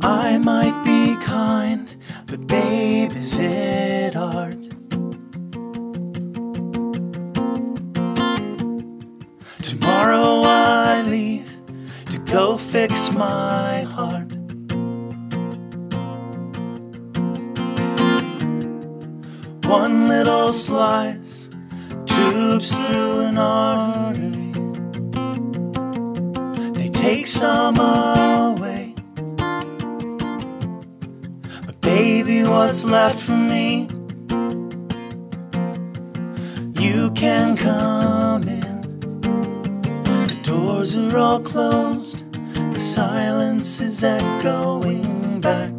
I might be kind, but babe, is it hard? Tomorrow I leave to go fix my heart. One little slice tubes through an artery. They take some away, but baby, what's left for me? You can come in. The doors are all closed, the silence is echoing back.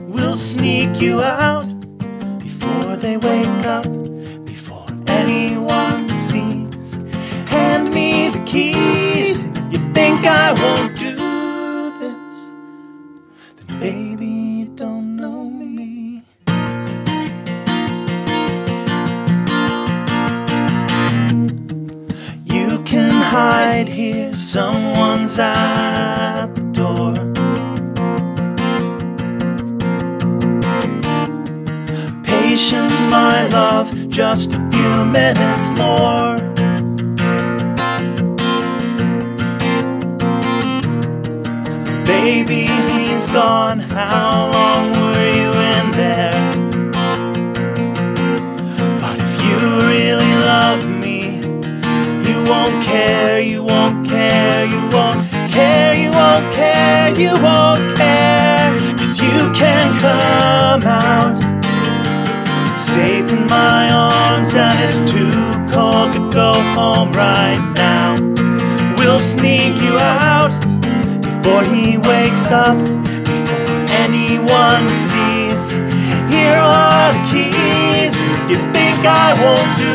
We'll sneak you out before they wake up, before anyone sees. Hand me the keys, and if you think I won't do this, then baby, you don't know me. You can hide here, someone's at the door. Patience, my love, just a few minutes more. Baby, he's gone, how long were you in there? But if you really love me, you won't care, you won't care, you won't care, you won't care, you won't care. 'Cause you can come out, safe in my arms, and it's too cold to go home right now. We'll sneak you out before he wakes up, before anyone sees. Here are the keys, if you think I won't do